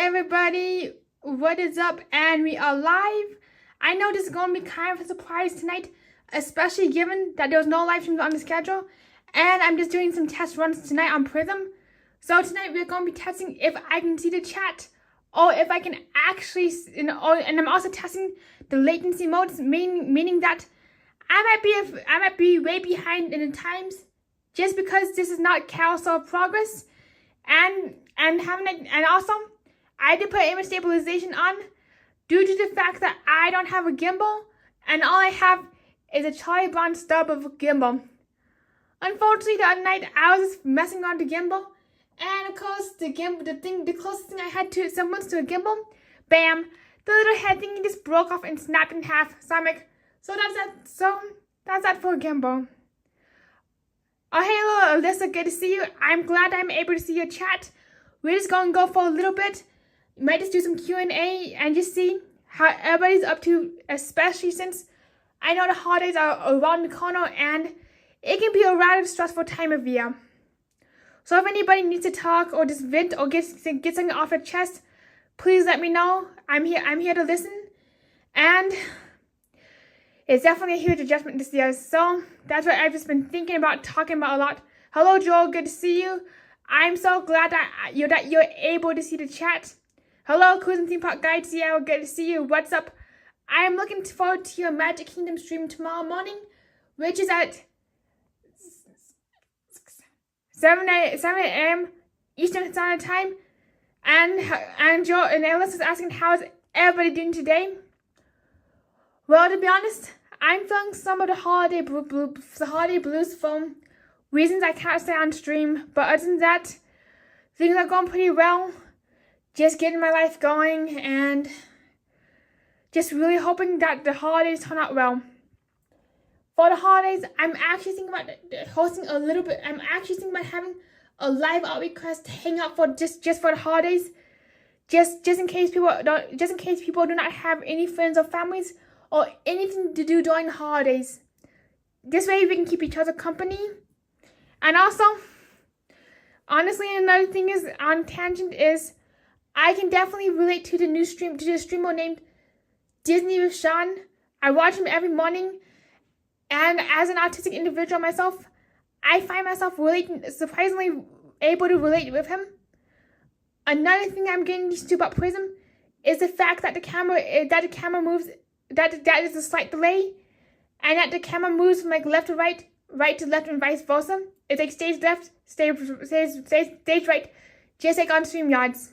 everybody, what is up? And we are live. I know this is going to be kind of a surprise tonight, especially given that there was no live streams on the schedule, and I'm just doing some test runs tonight on Prism. So tonight we're going to be testing if I can see the chat, or if I can actually, and I'm also testing the latency modes, meaning that I might be way behind in the times, just because this is not carousel progress, and also I did put image stabilization on due to the fact that I don't have a gimbal, and all I have is a Charlie Brown stub of a gimbal. Unfortunately, the other night I was just messing around with the gimbal, and of course the closest thing I had to semblance to a gimbal, bam, the little head thingy just broke off and snapped in half. So I'm like, so that's that for a gimbal. Oh, hey, hello, Alyssa, good to see you. I'm glad I'm able to see your chat. We're just going to go for a little bit. You might just do some Q&A and just see how everybody's up to, especially since I know the holidays are around the corner and it can be a rather stressful time of year. So if anybody needs to talk or just vent or get something off their chest, please let me know. I'm here to listen. And it's definitely a huge adjustment this year, so that's what I've just been thinking about, talking about a lot. Hello, Joel, good to see you. I'm so glad that you're able to see the chat. Hello, Cruise and Theme Park Guide Seattle, good to see you. What's up? I'm looking forward to your Magic Kingdom stream tomorrow morning, which is at 7 a.m. Eastern Standard Time. And Joel and Alice is asking, how's everybody doing today? Well, to be honest, I'm feeling some of the holiday blues from reasons I can't stay on stream. But other than that, things are going pretty well. Just getting my life going and just really hoping that the holidays turn out well. For the holidays, I'm actually thinking about hosting a little bit. I'm actually thinking about having a live out request hang out for just for the holidays, just in case people do not have any friends or families or anything to do during the holidays. This way we can keep each other company. And also, honestly, another thing is on tangent is I can definitely relate to the streamer named Disney with Sean. I watch him every morning, and as an autistic individual myself, I find myself surprisingly able to relate with him. Another thing I'm getting used to about Prism is the fact that the camera moves. That is a slight delay, and that the camera moves from like left to right, right to left, and vice versa. It's like stage left, stage right, just like on StreamYards.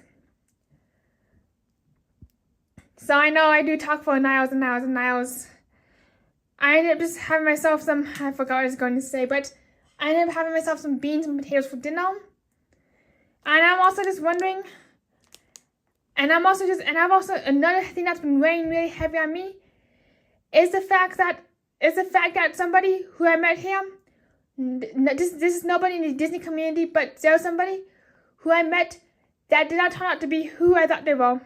So I know I do talk for hours and hours and hours. I ended up just having myself some, I forgot what I was going to say, but I ended up having myself some beans and potatoes for dinner. And I'm also just wondering, I've also, another thing that's been weighing really heavy on me is the fact that somebody who I met here, this is nobody in the Disney community, but there was somebody who I met that did not turn out to be who I thought they were.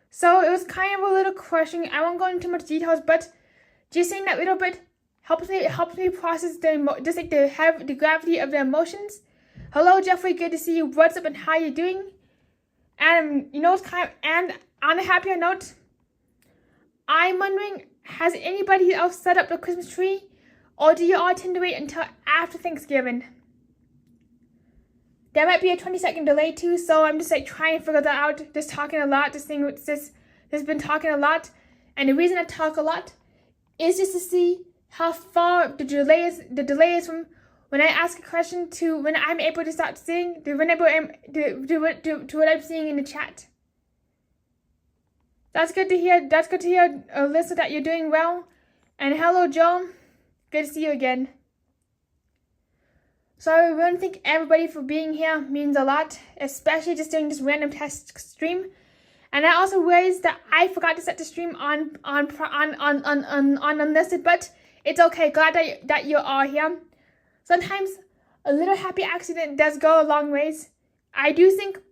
So it was kind of a little crushing. I won't go into too much details, but just saying that little bit helps me process the gravity of the emotions. Hello, Jeffrey, good to see you. What's up and how you doing? And and on a happier note, I'm wondering, has anybody else set up the Christmas tree, or do you all tend to wait until after Thanksgiving? There might be a 20-second delay too, so I'm just like trying to figure that out. Just talking a lot. Just been talking a lot, and the reason I talk a lot is just to see how far the delay is from when I ask a question to when I'm able to start seeing, to what I'm seeing in the chat. That's good to hear. That's good to hear, Alyssa, that you're doing well. And hello, Joe. Good to see you again. So I want to thank everybody for being here. Means a lot, especially just doing this random test stream. And I also realized that I forgot to set the stream on unlisted, but it's okay. Glad that you are here. Sometimes a little happy accident does go a long ways. I do think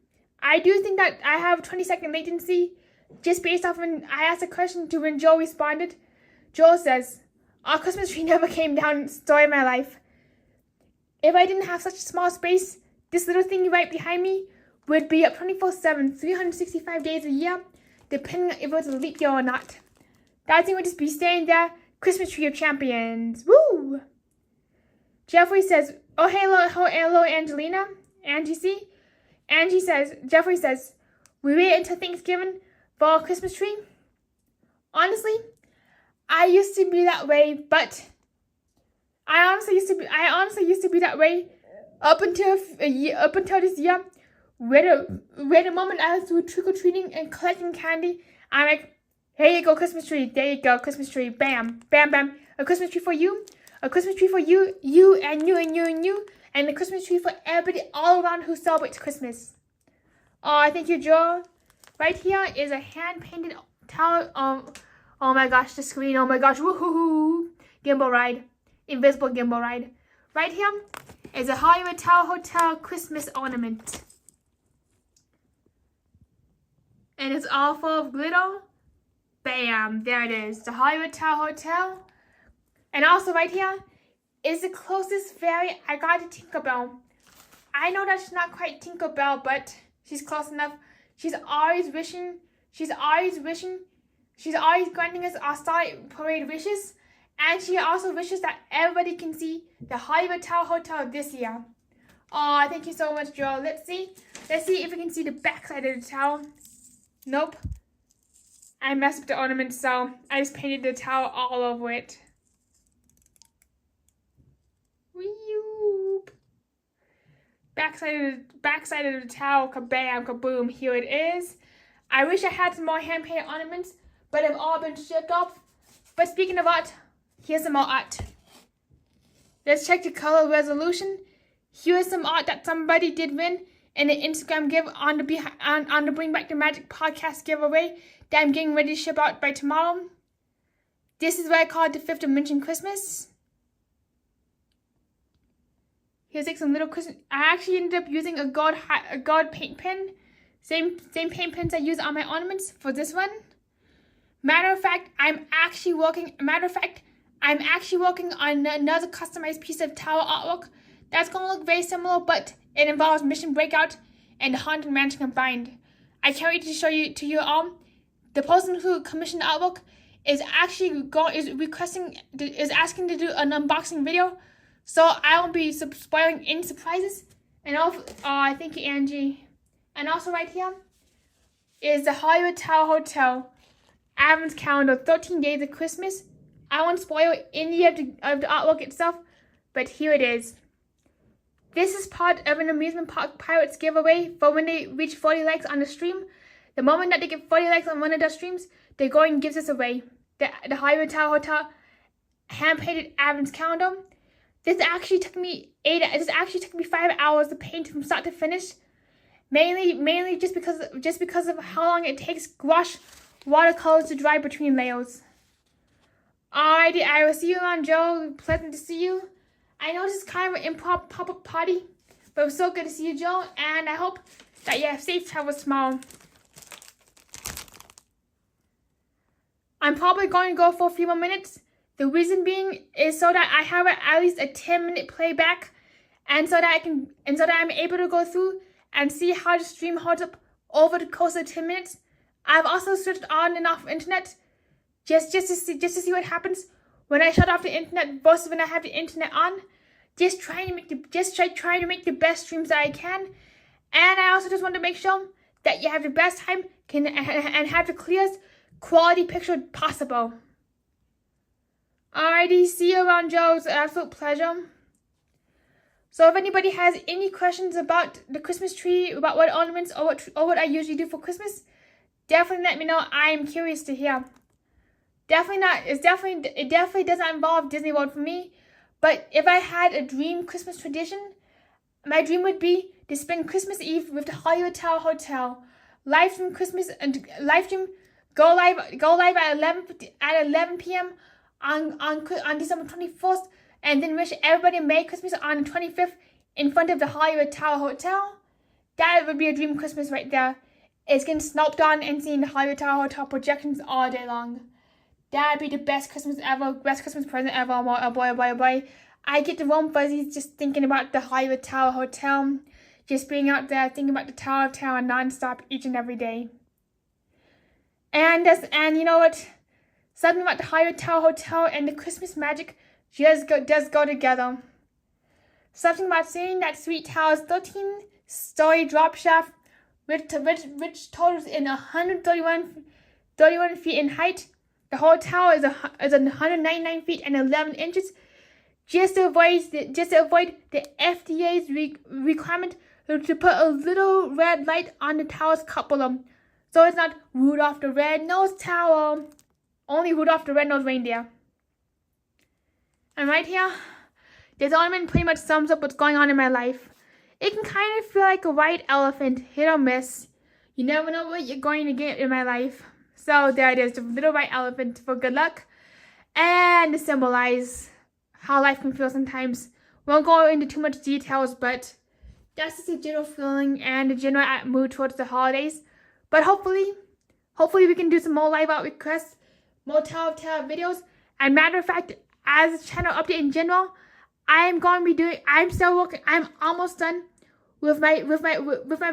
that I have 20-second latency just based off when I asked a question to when Joel responded. Joel says, "Our Christmas tree never came down, story of my life. If I didn't have such a small space, this little thing right behind me would be up 24/7, 365 days a year, depending on if it was a leap year or not. That thing would just be staying there. Christmas tree of champions. Woo! Jeffrey says, oh, hello, Angelina. Angie C. Jeffrey says, we wait until Thanksgiving for our Christmas tree. Honestly, I used to be that way, but I honestly used to be that way up until this year, where the moment I was doing trick or treating and collecting candy, I'm like, here you go, Christmas tree. There you go, Christmas tree. Bam, bam, bam. A Christmas tree for you. A Christmas tree for you, you, and you, and you, and you. And a Christmas tree for everybody all around who celebrates Christmas. Oh, thank you, Joe. Right here is a hand-painted tower. Oh my gosh, the screen. Oh my gosh, woohoo. Gimbal ride. Invisible gimbal ride. Right here is a Hollywood Tower Hotel Christmas ornament. And it's all full of glitter. Bam, there it is. The Hollywood Tower Hotel. And also right here is the closest fairy I got to Tinkerbell. I know that's not quite Tinkerbell, but she's close enough. She's always granting us our Starlight Parade wishes. And she also wishes that everybody can see the Hollywood Tower Hotel this year. Oh, thank you so much, Joel. Let's see if we can see the back side of the tower. Nope. I messed up the ornament, so I just painted the tower all over it. Whoop. Backside of the tower, kabam, kaboom, here it is. I wish I had some more hand-painted ornaments, but they've all been shipped off. But speaking of art, here's some more art. Let's check the color resolution. Here's some art that somebody did win in the Instagram give on the Bring Back the Magic podcast giveaway that I'm getting ready to ship out by tomorrow. This is what I call the Fifth Dimension Christmas. Here's like some little Christmas. I actually ended up using a gold paint pen. Same paint pens I use on my ornaments for this one. Matter of fact, I'm actually working on another customized piece of tower artwork that's gonna look very similar, but it involves Mission Breakout and the Haunted Mansion combined. I can't wait to show you to you all. The person who commissioned the artwork is asking to do an unboxing video, so I won't be spoiling any surprises. And also, thank you, Angie. And also right here is the Hollywood Tower Hotel Advent Calendar, 13 Days of Christmas. I won't spoil any of the artwork itself, but here it is. This is part of an Amusement Park Pirates giveaway for when they reach 40 likes on the stream. The moment that they get 40 likes on one of their streams, they go and give this away. The Hollywood Tower Hotel hand-painted Advent Calendar. This actually took me 5 hours to paint from start to finish. Mainly just because of how long it takes gouache watercolors to dry between layers. Alrighty, I will see you around, Joe. Pleasant to see you. I know this is kind of an impromptu pop-up party, but it was so good to see you, Joe, and I hope that you have safe travels tomorrow. I'm probably going to go for a few more minutes. The reason being is so that I have at least a 10-minute playback, and so that I'm able to go through and see how the stream holds up over the course of 10 minutes. I've also switched on and off internet just to see what happens when I shut off the internet versus when I have the internet on. Just trying to make the best streams that I can. And I also just want to make sure that you have the best time and have the clearest quality picture possible. Alrighty, see you around, Joe. It's an absolute pleasure. So if anybody has any questions about the Christmas tree, about what ornaments or what I usually do for Christmas, definitely let me know. I am curious to hear. It definitely doesn't involve Disney World for me. But if I had a dream Christmas tradition, my dream would be to spend Christmas Eve with the Hollywood Tower Hotel. Live stream go live at 11 p.m. on December 21st, and then wish everybody Merry Christmas on the 25th in front of the Hollywood Tower Hotel. That would be a dream Christmas right there. It's getting snowed on and seeing the Hollywood Tower Hotel projections all day long. That'd be the best Christmas ever, best Christmas present ever. Oh boy, oh boy, oh boy. I get the warm fuzzies just thinking about the Hollywood Tower Hotel. just being out there thinking about the Tower of Terror nonstop each and every day. And you know what? Something about the Hollywood Tower Hotel and the Christmas magic just does go together. Something about seeing that sweet tower's 13-story drop shaft, which totals in 131 feet in height. The whole tower is 199 feet and 11 inches. Just to avoid the FDA's requirement to put a little red light on the tower's cupola, so it's not Rudolph the Red-Nosed Tower. Only Rudolph the Red-Nosed Reindeer. And right here, this ornament pretty much sums up what's going on in my life. It can kind of feel like a white elephant, hit or miss. You never know what you're going to get in my life. So there it is, the little white elephant for good luck. And to symbolize how life can feel sometimes. Won't go into too much details, but that's just a general feeling and a general mood towards the holidays. But hopefully we can do some more live out requests, more Tower of Terror videos. And matter of fact, as a channel update in general, I'm still working. I'm almost done with my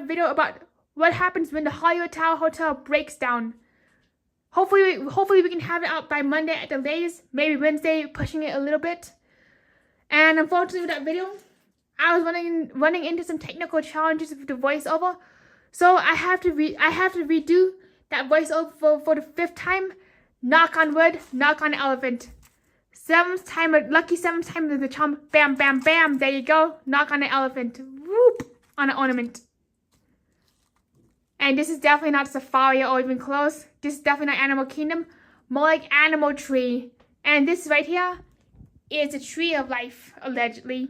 video about what happens when the Hollywood Tower Hotel breaks down. Hopefully we can have it out by Monday at the latest, maybe Wednesday, pushing it a little bit. And unfortunately with that video, I was running into some technical challenges with the voiceover, so I have to redo that voiceover for the 5th time. Knock on wood, knock on elephant. Lucky 7th time of the charm. Bam, bam, bam. There you go. Knock on the elephant. Whoop on an ornament. And this is definitely not Safari or even close. This is definitely not Animal Kingdom. More like Animal Tree. And this right here is a tree of life, allegedly.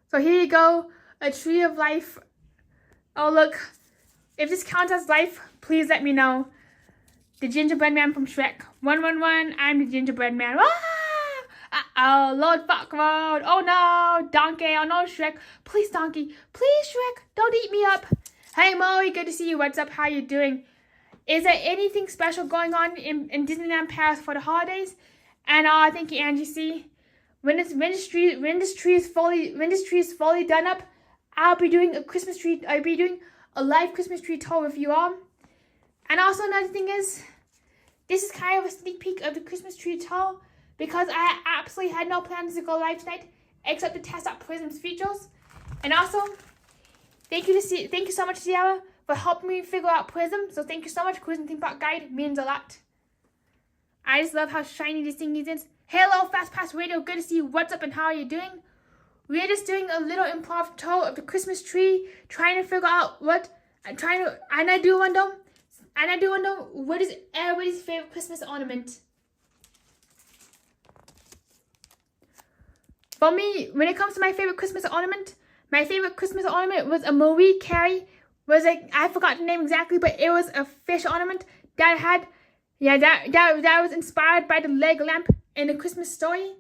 So here you go. A tree of life. Oh, look. If this counts as life, please let me know. The gingerbread man from Shrek. 111, I'm the gingerbread man. Uh-oh, Lord Farquaad. Oh no, Donkey. Oh no, Shrek. Please, Donkey. Please, Shrek. Don't eat me up. Hey, Moe, good to see you. What's up? How you doing? Is there anything special going on in Disneyland Paris for the holidays? And thank you, Angie C. When this tree is fully done up, I'll be doing a live Christmas tree tour with you all. And also another thing is, this is kind of a sneak peek of the Christmas tree tour because I absolutely had no plans to go live tonight except to test out Prism's features. And also, thank you so much, Sierra, for helping me figure out Prism. So thank you so much, Cruising Theme Park Guide. Means a lot. I just love how shiny this thing is. Hello, Fast Pass Radio. Good to see you. What's up and how are you doing? We're just doing a little improv tour of the Christmas tree, trying to figure out what I do wonder what is everybody's favorite Christmas ornament. For me, when it comes to my favorite Christmas ornament was a Marie Carey. I forgot the name exactly, but it was a fish ornament that was inspired by the leg lamp in the Christmas Story.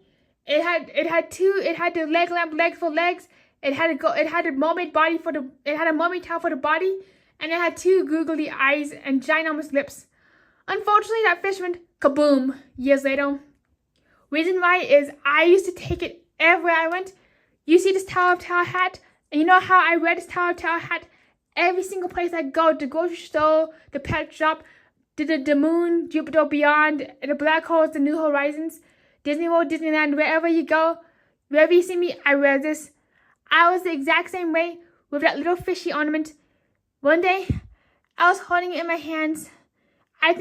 It had the leg lamp legs for legs. It had a mermaid tail for the body. And it had 2 googly eyes and ginormous lips. Unfortunately, that fish went kaboom years later. Reason why is I used to take it everywhere I went. You see this Tower of Terror hat? And you know how I wear this Tower of Terror hat every single place I go. The grocery store, the pet shop, the moon, Jupiter Beyond, the black holes, the New Horizons, Disney World, Disneyland, wherever you go. Wherever you see me, I wear this. I was the exact same way with that little fishy ornament. One day, I was holding it in my hands. I'm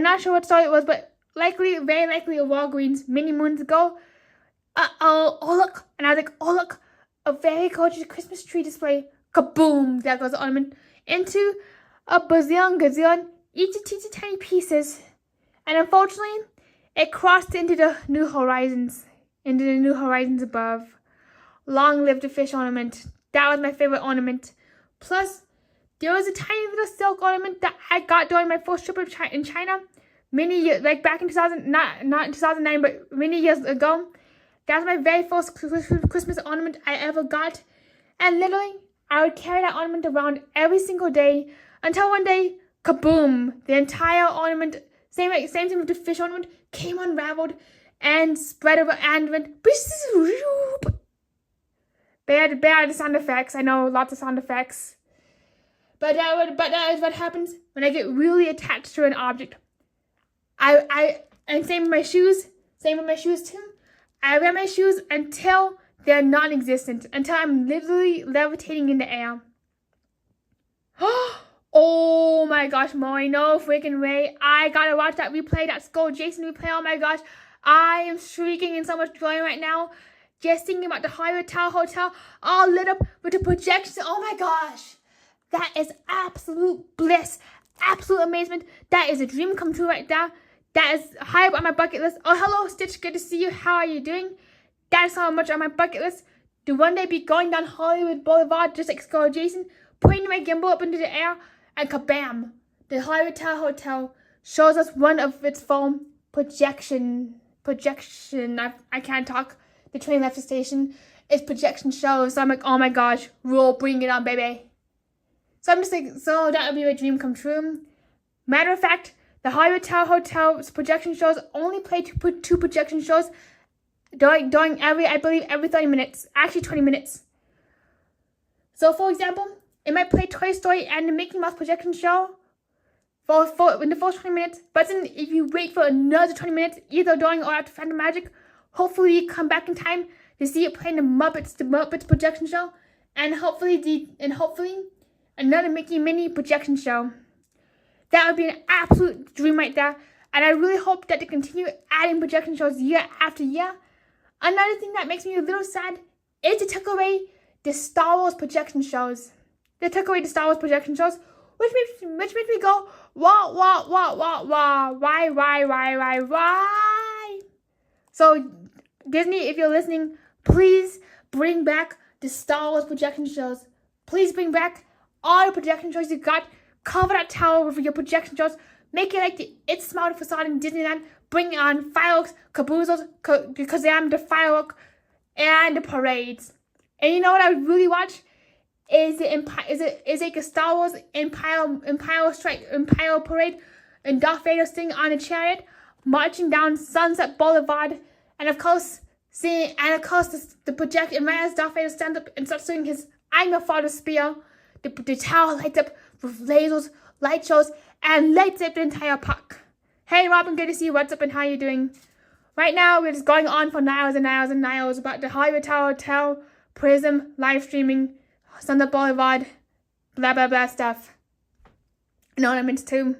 not sure what store it was, but very likely a Walgreens many moons ago. Oh look. And I was like, oh look, a very gorgeous Christmas tree display. Kaboom, there goes the ornament. Into a gazillion, each teensy tiny pieces. And unfortunately, it crossed into the New Horizons above. Long live the fish ornament. That was my favorite ornament. Plus, there was a tiny little silk ornament that I got during my first trip in China. Many years, like back in not in 2009, but many years ago. That was my very first Christmas ornament I ever got. And literally, I would carry that ornament around every single day until one day, kaboom, the entire ornament, same thing with the fish ornament, came unraveled and spread over and went, Bad sound effects. I know, lots of sound effects. But that is what happens when I get really attached to an object. And same with my shoes. Same with my shoes too. I wear my shoes until they're non-existent. Until I'm literally levitating in the air. Oh my gosh, Molly, no freaking way. I gotta watch that replay, that Skull Jason replay. Oh my gosh. I am shrieking in so much joy right now. Just thinking about the Hollywood Tower Hotel all lit up with the projections. Oh my gosh. That is absolute bliss. Absolute amazement. That is a dream come true right there. That is high up on my bucket list. Oh, hello, Stitch. Good to see you. How are you doing? That is so much on my bucket list. To one day be going down Hollywood Boulevard just like Skull Jason, pointing my gimbal up into the air, and kabam! The Hollywood Tower Hotel shows us one of its foam projection. I can't talk. The train left the station. Its projection shows. So I'm like, oh my gosh, roll, bring it on, baby. So I'm just like, so that would be my dream come true. Matter of fact, the Hollywood Tower Hotel's projection shows only play two projection shows during I believe every 30 minutes. Actually 20 minutes. So for example, it might play Toy Story and the Mickey Mouse projection show in the first 20 minutes. But then if you wait for another 20 minutes, either during or after Phantom Magic, hopefully you come back in time to see it playing the Muppets projection show. And hopefully another Mickey Mini projection show. That would be an absolute dream right there. And I really hope that they continue adding projection shows year after year. Another thing that makes me a little sad is they took away the Star Wars projection shows. They took away the Star Wars projection shows, which makes me go, wah. Why? So, Disney, if you're listening, please bring back the Star Wars projection shows. Please bring back all the projection shows you got. Cover that tower with your projection shows. Make it like the It's Smart facade in Disneyland. Bring on fireworks, caboozles, because they have the firework and the parades. And you know what I would really watch? Is like a Star Wars Empire parade, and Darth Vader sitting on a chariot, marching down Sunset Boulevard, and of course the project, and right as Darth Vader stands up and starts doing his "I'm your father" spear, the tower lights up with lasers, light shows, and lights up the entire park. Hey Robin, good to see you. What's up and how you doing? Right now we're just going on for hours and hours and hours about the Hollywood Tower Hotel, Prism, live streaming, Sunset Boulevard, blah blah blah stuff. You know what I meant to.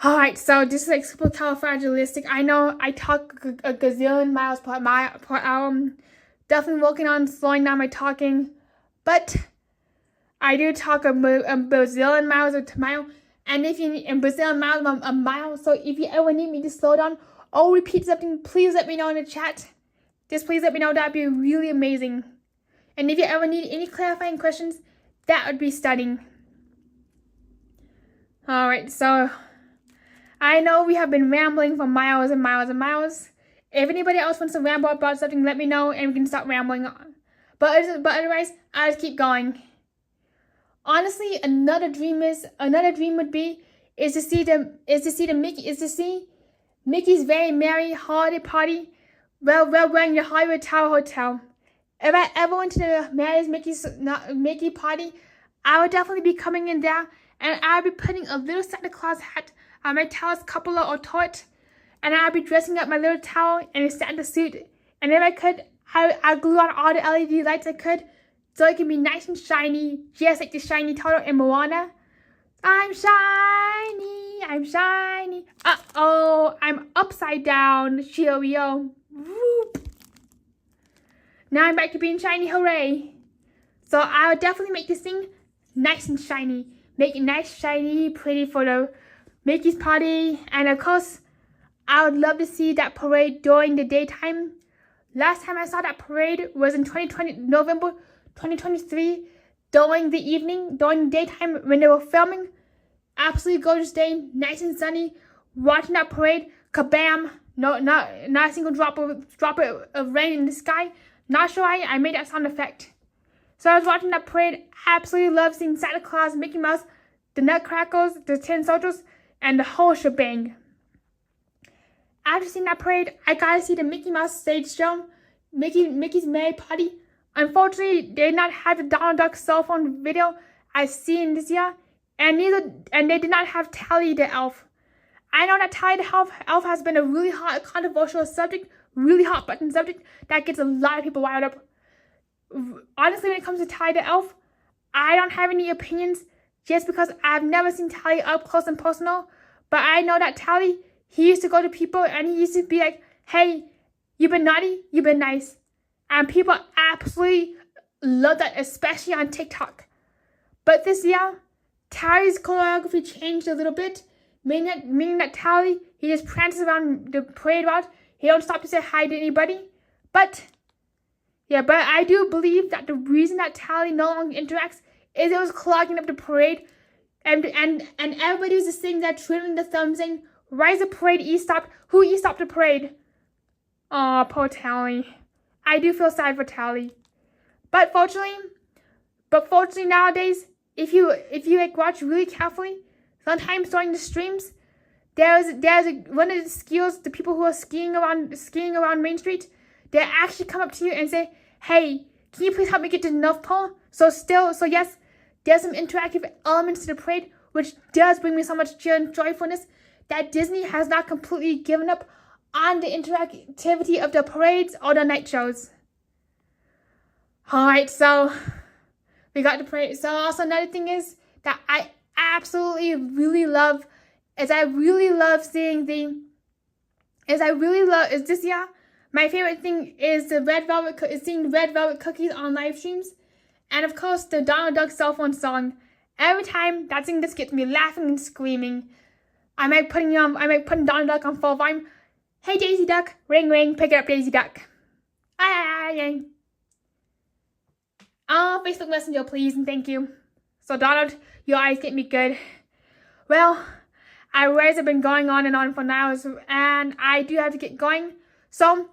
Alright, so this is like super califragilistic. I know I talk a gazillion miles per hour. Definitely working on slowing down my talking. But I do talk a bazillion miles a mile. And if you need a bazillion miles a mile, so if you ever need me to slow down or repeat something, please let me know in the chat. Just please let me know. That'd be really amazing. And if you ever need any clarifying questions, that would be stunning. Alright, so I know we have been rambling for miles and miles and miles. If anybody else wants to ramble about something, let me know and we can stop rambling on. But otherwise, I'll just keep going. Honestly, another dream would be to see Mickey's Very Merry Holiday Party while wearing the Hollywood Tower Hotel. If I ever went to the Merry's Mickey party, I would definitely be coming in there, and I would be putting a little Santa Claus hat on my tower's cupola or turret, and I would be dressing up my little tower in a Santa suit. And if I could, I'd glue on all the LED lights I could, so it can be nice and shiny, just like the shiny turtle in Moana. I'm shiny. Uh-oh, I'm upside down. Cheerio. Whoop. Now I'm back to being shiny, hooray. So I would definitely make this thing nice and shiny. Make it nice, shiny, pretty for the Mickey's party. And of course, I would love to see that parade during the daytime. Last time I saw that parade was in November 2023, during the evening, during the daytime when they were filming. Absolutely gorgeous day, nice and sunny, watching that parade, kabam, not a single drop of rain in the sky. Not sure why I made that sound effect. So I was watching that parade, absolutely love seeing Santa Claus, Mickey Mouse, the Nutcrackers, the Tin Soldiers, and the whole shebang. After seeing that parade, I gotta see the Mickey Mouse stage show, Mickey's Merry Party, Unfortunately, they did not have the Donald Duck cell phone video I've seen this year, and they did not have Tally the elf. I know that Tally the elf has been a really hot, controversial subject, really hot button subject that gets a lot of people wired up. Honestly, when it comes to Tally the elf, I don't have any opinions just because I've never seen Tally up close and personal. But I know that Tally, he used to go to people and he used to be like, hey, you've been naughty, you've been nice. And people absolutely love that, especially on TikTok. But this year, Tally's choreography changed a little bit, meaning that Tally, he just prances around the parade route. He don't stop to say hi to anybody. But I do believe that the reason that Tally no longer interacts is it was clogging up the parade. And everybody was just sitting there twiddling the thumbs saying, why is the parade e-stopped? Who e-stopped the parade? Aw, poor Tally. I do feel sad for Tally. But fortunately nowadays, if you like watch really carefully, sometimes during the streams, there's one of the skiers, the people who are skiing around Main Street, they actually come up to you and say, hey, can you please help me get to the North Pole? So yes, there's some interactive elements to the parade, which does bring me so much cheer and joyfulness that Disney has not completely given up on the interactivity of the parades or the night shows. Alright, so we got the parade. So also another thing is that I absolutely really love is this year. My favorite thing is seeing the Red Velvet Cookies on live streams. And of course the Donald Duck cell phone song. Every time that thing just gets me laughing and screaming. I might put Donald Duck on full volume. Hey Daisy Duck, ring ring, pick it up Daisy Duck. Aye. Oh, Facebook Messenger, please and thank you. So Donald, your eyes get me good. Well, I realize I've been going on and on for hours, and I do have to get going. So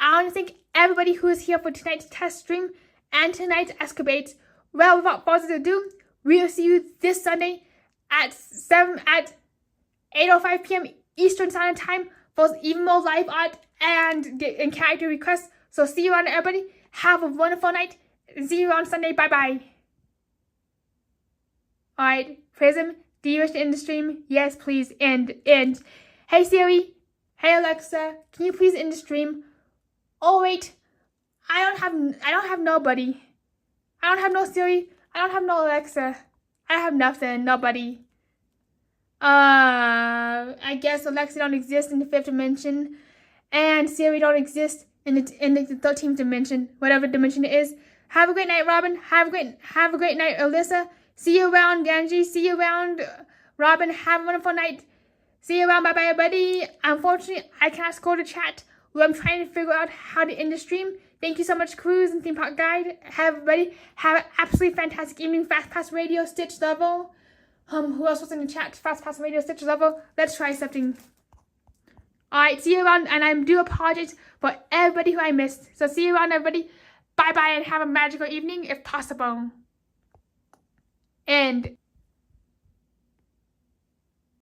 I want to thank everybody who is here for tonight's test stream and tonight's escapades. Well, without further ado, we will see you this Sunday at 8:05 p.m. Eastern Standard Time for even more live art and character requests. So see you around, everybody. Have a wonderful night. See you on Sunday. Bye-bye. Alright, Prism, do you wish to end the stream? Yes, please. End. Hey Siri. Hey Alexa. Can you please end the stream? Oh wait. I don't have nobody. I don't have no Siri. I don't have no Alexa. I have nothing. Nobody. I guess Alexa don't exist in the 5th dimension, and Siri don't exist in the 13th dimension, whatever dimension it is. Have a great night, Robin. Have a great night, Alyssa. See you around, Angie. See you around, Robin. Have a wonderful night. See you around. Bye, bye, everybody. Unfortunately, I cannot scroll the chat. I'm trying to figure out how to end the stream. Thank you so much, Cruise and Theme Park Guide. Everybody have an absolutely fantastic evening. Fast Pass Radio, Stitch Level. Who else was in the chat? Fast Pass Radio, Stitch Level. Let's try something. Alright, see you around, and I do apologize for everybody who I missed. So see you around, everybody. Bye-bye, and have a magical evening, if possible. And